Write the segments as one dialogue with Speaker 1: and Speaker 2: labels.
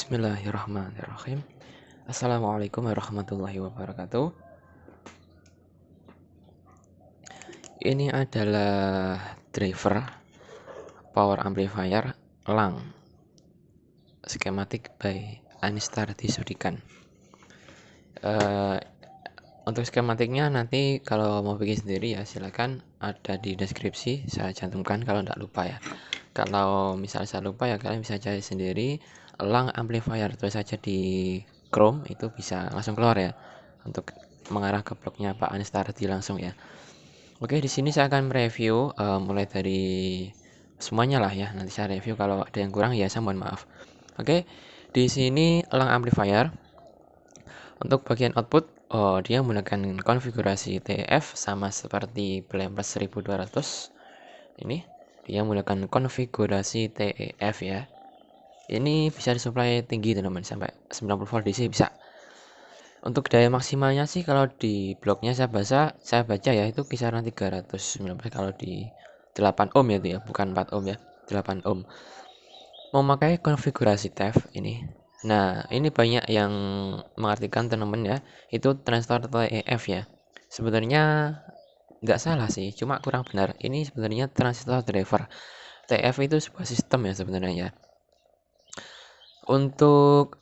Speaker 1: Bismillahirrahmanirrahim. Assalamualaikum warahmatullahi wabarakatuh. Ini adalah driver power amplifier Lang schematic by Anistar Disudikan. Untuk skematiknya nanti kalau mau bikin sendiri ya silakan, ada di deskripsi, saya cantumkan kalau tidak lupa ya. Kalau misal saya lupa ya kalian bisa cari sendiri Lang amplifier, terus saja di Chrome itu bisa langsung keluar ya untuk mengarah ke blognya Pak Anistardi langsung ya. Oke, di sini saya akan mereview mulai dari semuanya lah ya. Nanti saya review, kalau ada yang kurang ya saya mohon maaf. Oke, di sini Lang amplifier untuk bagian output, dia menggunakan konfigurasi TEF sama seperti Blameless 1200. Ini dia menggunakan konfigurasi TEF ya. Ini bisa disuplai tinggi teman-teman, sampai 90 volt DC bisa. Untuk daya maksimalnya sih kalau di blognya saya baca ya itu kisaran 319 kalau di 8 ohm ya, itu ya, bukan 4 ohm ya, 8 ohm. Memakai konfigurasi TEF ini. Nah, ini banyak yang mengartikan teman-teman ya, itu transistor TEF ya. Sebenarnya nggak salah sih, cuma kurang benar. Ini sebenarnya transistor driver. TEF itu sebuah sistem ya sebenarnya. Untuk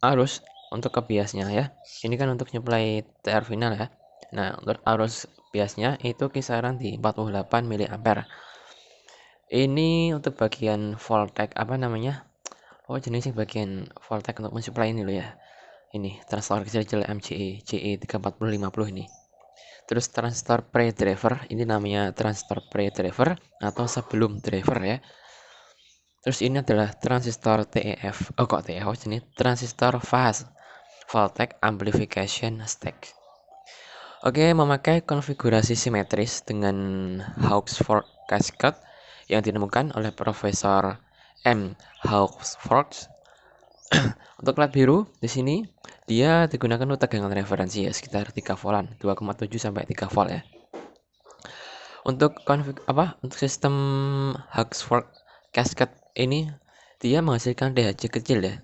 Speaker 1: arus, untuk ke biasnya ya, ini kan untuk nyuplai TR final ya. Nah, untuk arus biasnya itu kisaran di 48 mA. Ini untuk bagian voltage apa namanya, jenisnya bagian voltage untuk mensuplai ini loh ya. Ini transistor kecil-kecil MCE JE34050 ini. Terus transistor pre-driver, ini namanya transistor pre-driver atau sebelum driver ya. Terus ini adalah transistor TEF. Kok TEF? Ini transistor fast voltage amplification stack. Oke, memakai konfigurasi simetris dengan Hawksford cascade yang ditemukan oleh Profesor M. Hawksford. Untuk plat biru di sini dia digunakan untuk tegangan referensi ya, sekitar 3 voltan, 2,7 sampai 3 volt ya. Untuk untuk sistem Hawksford cascade ini dia menghasilkan THC kecil ya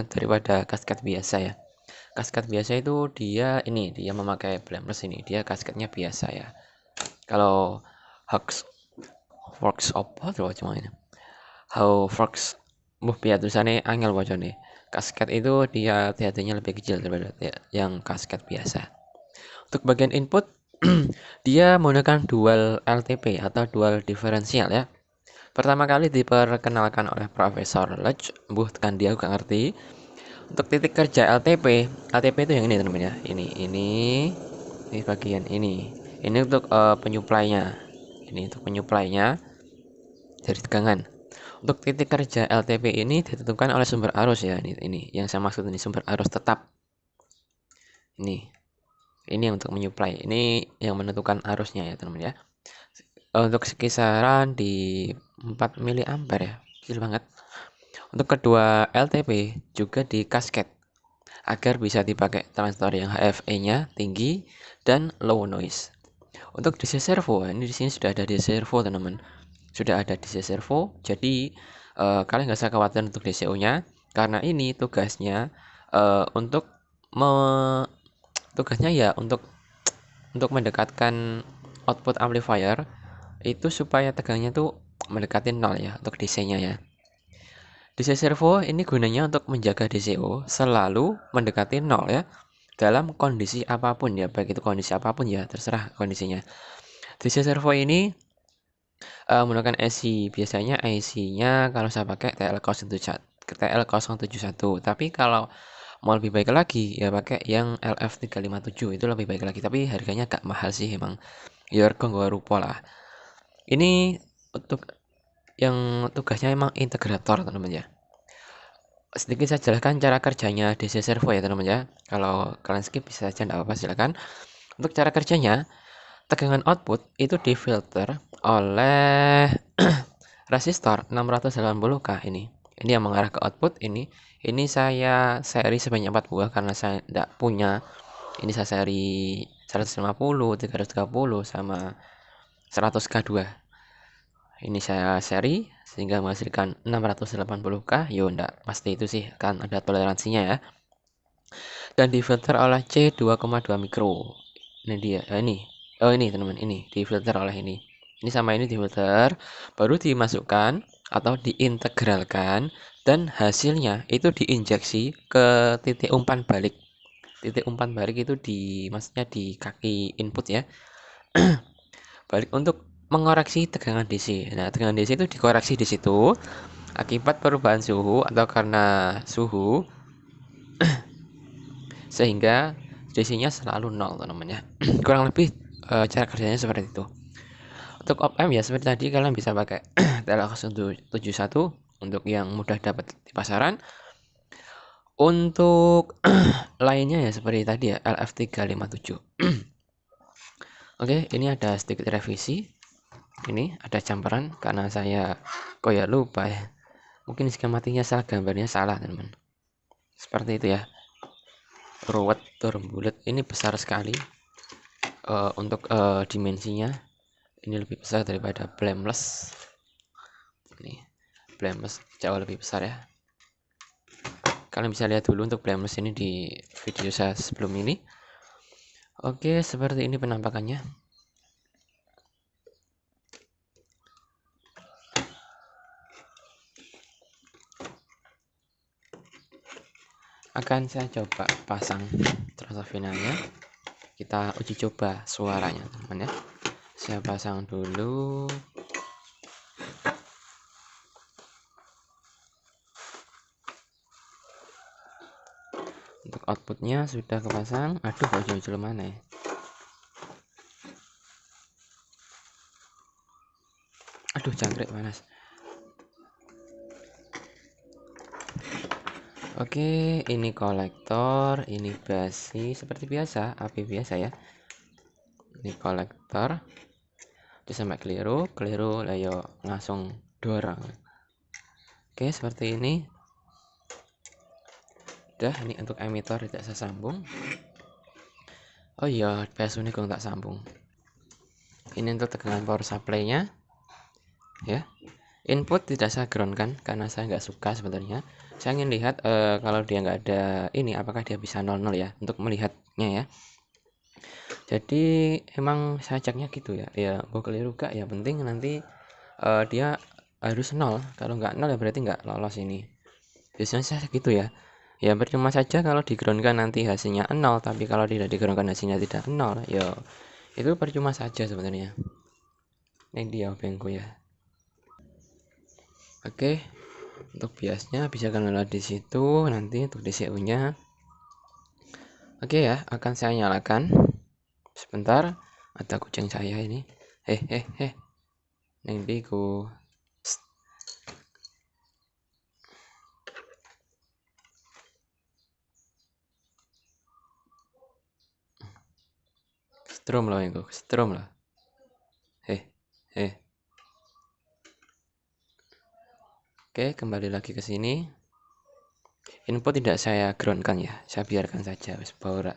Speaker 1: daripada cascade biasa ya. Cascade biasa itu dia memakai blameless, ini dia cascade-nya biasa ya. Kalau Hawksworks apa tuh cuma ini. Hawksworks biar tulisannya angel bacanya. Cascade itu dia THC-nya lebih kecil daripada yang cascade biasa. Untuk bagian input dia menggunakan dual LTP atau dual diferensial ya. Pertama kali diperkenalkan oleh Profesor Lech, kan dia gak ngerti. Untuk titik kerja LTP itu yang ini teman-teman ya. Ini bagian ini. Ini untuk penyuplainya. Ini untuk penyuplainya dari tegangan. Untuk titik kerja LTP ini ditentukan oleh sumber arus ya. Ini yang saya maksud, ini sumber arus tetap. Ini yang untuk menyuplai. Ini yang menentukan arusnya ya teman-teman ya. Untuk kisaran di 4 mA ya. Kecil banget. Untuk kedua LTP juga di cascade agar bisa dipakai transistor yang HFE-nya tinggi dan low noise. Untuk DC servo, ini di sini sudah ada DC servo teman-teman. Sudah ada DC servo, jadi kalian nggak usah khawatir untuk DCO-nya, karena ini tugasnya untuk mendekatkan output amplifier itu supaya tegangnya tuh mendekati 0 ya untuk DC-nya ya. DC servo ini gunanya untuk menjaga DCO selalu mendekati 0 ya, dalam kondisi apapun ya, baik itu kondisi apapun ya, terserah kondisinya. DC servo ini menggunakan IC, biasanya IC-nya kalau saya pakai TL071, tapi kalau mau lebih baik lagi ya pakai yang LF357, itu lebih baik lagi, tapi harganya agak mahal sih emang, ya nggak rupa lah. Ini untuk yang tugasnya emang integrator teman-teman ya. Sedikit saya jelaskan cara kerjanya DC servo ya teman-teman ya. Kalau kalian skip bisa saja, tidak apa-apa, silakan. Untuk cara kerjanya, tegangan output itu difilter oleh resistor 680K ini. Ini yang mengarah ke output ini. Ini saya seri sebanyak 4 buah karena saya tidak punya. Ini saya seri 150, 330 sama 100K2. ini saya seri sehingga menghasilkan 680K. Yo enggak pasti itu sih, kan ada toleransinya ya. Dan difilter oleh C 2,2 mikro. Ini dia. Ini. Oh ini teman-teman, ini difilter oleh ini. Ini sama ini difilter, baru dimasukkan atau diintegralkan, dan hasilnya itu diinjeksi ke titik umpan balik. Titik umpan balik itu maksudnya di kaki input ya. Balik untuk mengoreksi tegangan DC. Nah, tegangan DC itu dikoreksi di situ akibat perubahan suhu atau karena suhu sehingga DC-nya selalu nol teman-teman ya. Kurang lebih cara kerjanya seperti itu. Untuk op-amp ya seperti tadi, kalian bisa pakai Telex 71 untuk yang mudah dapat di pasaran. Untuk lainnya ya seperti tadi ya, LF357. Oke, ini ada sedikit revisi. Ini ada campuran karena saya kok ya lupa ya. Mungkin skematiknya salah, gambarnya salah teman-teman. Seperti itu ya. Ruwet bulat ini besar sekali. Untuk dimensinya ini lebih besar daripada blameless. Ini blameless jauh lebih besar ya. Kalian bisa lihat dulu untuk blameless ini di video saya sebelum ini. Oke, seperti ini penampakannya. Akan saya coba pasang transfer finalnya. Kita uji coba suaranya teman-teman ya. Saya pasang dulu. Untuk outputnya sudah kepasang. Aduh, kok jauh-jauh mana ya? Aduh, jangkrik panas. Oke, ini kolektor, ini basi seperti biasa, AP biasa ya. Ini kolektor. Terus sampai keliru, ayo langsung dorong. Oke, seperti ini. Udah, ini untuk emitter tidak saya sambung. Oh iya, PSU ini kok tak sambung. Ini untuk tegangan power supply-nya. Ya. Input tidak saya ground kan karena saya nggak suka sebenarnya. Saya ingin lihat kalau dia nggak ada ini apakah dia bisa 00 ya, untuk melihatnya ya. Jadi emang saya ceknya gitu ya. Ya, mau keliru gak ya, penting nanti dia harus 0. Kalau nggak 0 ya berarti nggak lolos ini. Biasanya saya gitu ya. Ya percuma saja kalau digroundkan nanti hasilnya 0, tapi kalau tidak digroundkan hasilnya tidak 0, ya itu percuma saja sebenarnya. Ini dia bengku ya. Oke, untuk biasnya bisa kalian lihat di situ nanti untuk DCU-nya. Oke ya, akan saya nyalakan. Sebentar, ada kucing saya ini. Neng diku. Strom lah itu, strom lah. Oke, kembali lagi ke sini. Input tidak saya groundkan ya, saya biarkan saja wis power.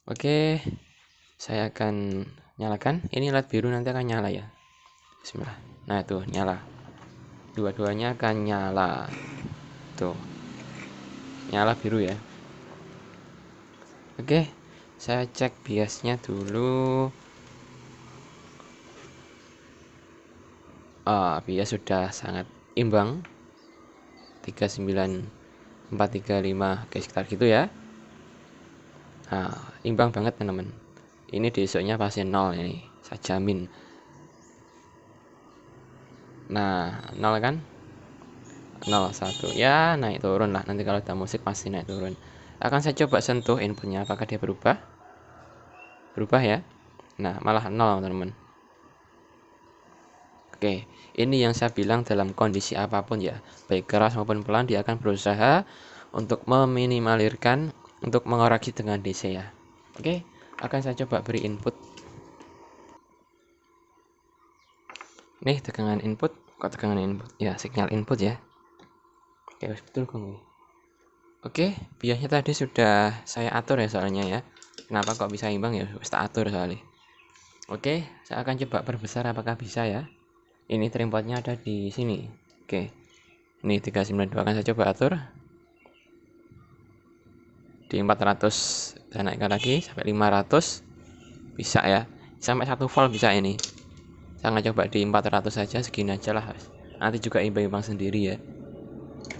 Speaker 1: Oke, saya akan nyalakan. Ini LED biru nanti akan nyala ya. Bismillah. Nah itu nyala. Dua-duanya akan nyala. Tuh, nyala biru ya. Oke, saya cek biasnya dulu. Bias sudah sangat imbang. 39435 kayak sekitar gitu ya. Nah, imbang banget teman-teman. Ini besoknya pasti 0 ini, saya jamin. Nah, 0 kan? 01 ya, naik turun lah. Nanti kalau ada musik pasti naik turun. Akan saya coba sentuh inputnya, apakah dia berubah? Berubah ya. Nah, malah 0 teman-teman. Oke, ini yang saya bilang dalam kondisi apapun ya, baik keras maupun pelan, dia akan berusaha untuk meminimalirkan, untuk mengoreksi dengan DC ya. Oke, akan saya coba beri input. Nih tegangan input, kok tegangan input? Ya, sinyal input ya. Oke, betul kok. Oke, biasanya tadi sudah saya atur ya soalnya ya. Kenapa kok bisa imbang ya? Sudah atur soalnya. Oke, saya akan coba perbesar apakah bisa ya. Ini trimpodnya ada di sini. Oke, ini 392 akan saya coba atur di 400. Saya naikkan lagi sampai 500, bisa ya, sampai 1 volt bisa. Ini saya nggak coba di 400 saja, segini aja lah, nanti juga imbang-imbang sendiri ya.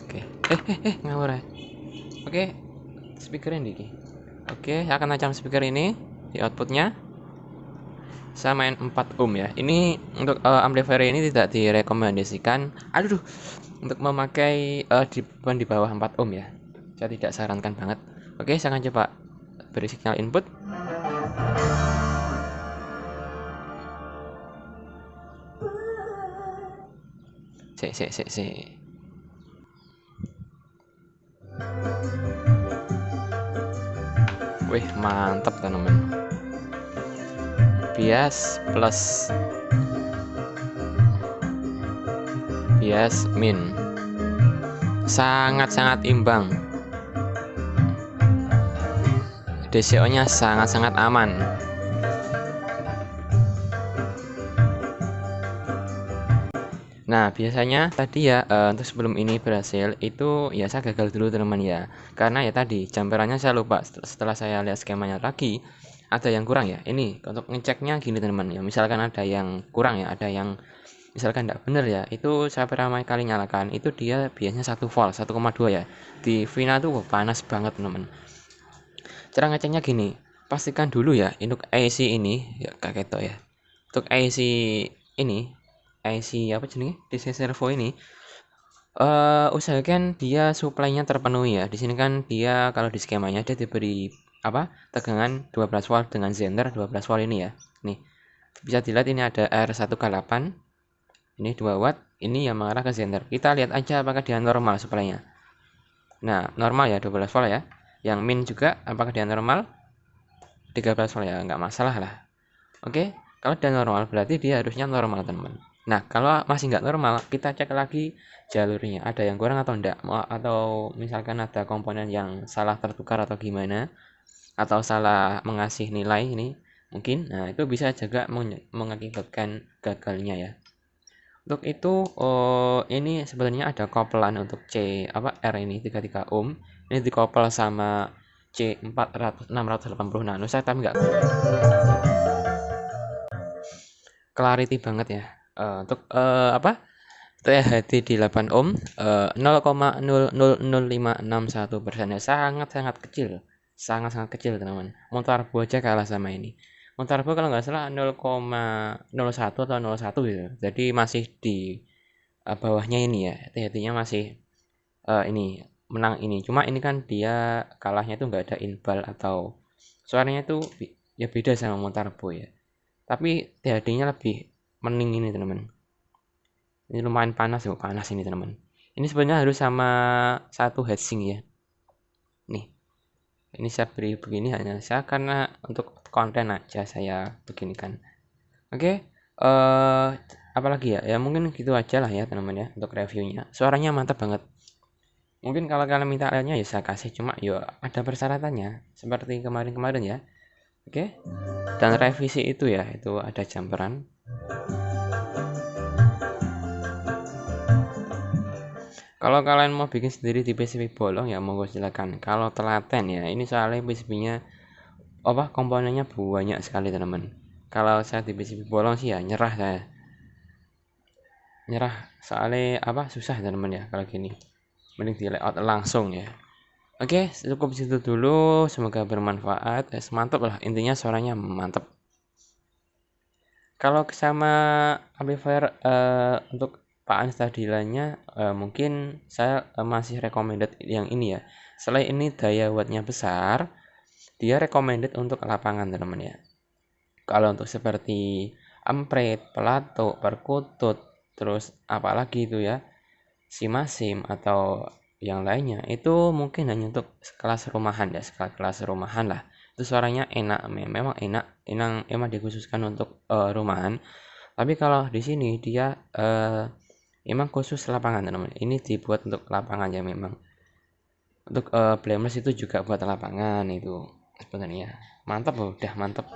Speaker 1: Oke, ngawur ya. Oke, speaker ini. Oke, saya akan tancap speaker ini di outputnya. Saya main 4 ohm ya. Ini untuk amplifier ini tidak direkomendasikan untuk memakai di bawah 4 ohm ya. Saya tidak sarankan banget. Oke, saya akan coba beri signal input. Wih, mantap teman-teman. Bias plus, bias min, sangat-sangat imbang. DCO nya sangat-sangat aman. Nah, biasanya tadi ya untuk sebelum ini berhasil itu ya saya gagal dulu teman-teman ya. Karena ya tadi jumperannya saya lupa. Setelah saya lihat skemanya lagi, ada yang kurang ya. Ini untuk ngeceknya gini teman-teman ya. Misalkan ada yang kurang ya, ada yang misalkan tidak benar ya. Itu saya pertama kali nyalakan itu dia biasanya 1 volt, 1,2 ya. Di Vina tuh panas banget teman-teman. Cara ngeceknya gini. Pastikan dulu ya untuk AC ini ya kayak gitu ya. Untuk AC ini, IC apa jenis DC servo ini usahakan dia suplainya terpenuhi ya. Di sini kan dia kalau di skemanya dia diberi tegangan 12 volt dengan Zender 12 volt ini ya. Nih bisa dilihat ini ada R1K8, ini 2 watt, ini yang mengarah ke Zender. Kita lihat aja apakah dia normal suplainya. Nah normal ya 12 volt ya. Yang min juga apakah dia normal 13 volt ya, nggak masalah lah. Oke, kalau dia normal berarti dia harusnya normal teman. Nah, kalau masih nggak normal, kita cek lagi jalurnya. Ada yang kurang atau enggak? Atau misalkan ada komponen yang salah tertukar atau gimana? Atau salah mengasih nilai ini mungkin. Nah, itu bisa juga mengakibatkan gagalnya ya. Untuk itu, ini sebenarnya ada kopelan untuk R ini 33 ohm. Ini dikopel sama C 680 nanosect tapi nggak clarity banget ya. Untuk THD di 8 ohm 0,000561% ya, sangat-sangat kecil. Sangat-sangat kecil teman-teman. Montarbo aja kalah sama ini. Montarbo kalau nggak salah 0,01 atau 01 gitu. Jadi masih di bawahnya ini ya. THD-nya masih ini menang ini. Cuma ini kan dia kalahnya itu nggak ada inbal atau suaranya itu ya beda sama Montarbo ya. Tapi THD-nya lebih mending ini teman-teman. Ini lumayan panas ini teman-teman. Ini sebenarnya harus sama satu heatsink ya. Nih, ini saya beri begini hanya saya karena untuk konten aja saya beginikan. Oke, apalagi ya? Ya mungkin gitu aja lah ya teman-teman ya untuk reviewnya. Suaranya mantap banget. Mungkin kalau kalian minta alatnya ya saya kasih, cuma ya ada persyaratannya seperti kemarin-kemarin ya. Oke. Dan revisi itu ya, itu ada jumperan. Kalau kalian mau bikin sendiri di PCB bolong ya monggo silakan. Kalau telaten ya, ini soalnya PCB-nya komponennya banyak sekali teman-teman. Kalau saya di PCB bolong sih ya nyerah saya. Nyerah soalnya susah teman-teman ya kalau gini. Mending di layout langsung ya. Oke, cukup situ dulu. Semoga bermanfaat. Mantap lah, intinya suaranya mantap. Kalau sama amplifier untuk Pak Anies tadilannya mungkin saya masih recommended yang ini ya. Selain ini daya wattnya besar, dia recommended untuk lapangan teman-teman ya. Kalau untuk seperti ampred, pelato, perkutut, terus apalagi itu ya, simasim atau yang lainnya itu mungkin hanya untuk kelas rumahan ya, kelas rumahan lah. Itu suaranya enak, memang enak, emang dikhususkan untuk rumahan. Tapi kalau di sini dia emang khusus lapangan teman-teman. Ini dibuat untuk lapangan ya memang. Untuk blameless itu juga buat lapangan itu sebenarnya. Mantap loh, udah mantap.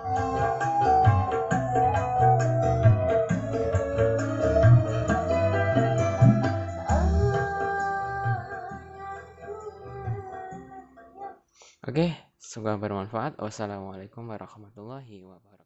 Speaker 1: Oke, semoga bermanfaat. Wassalamualaikum warahmatullahi wabarakatuh.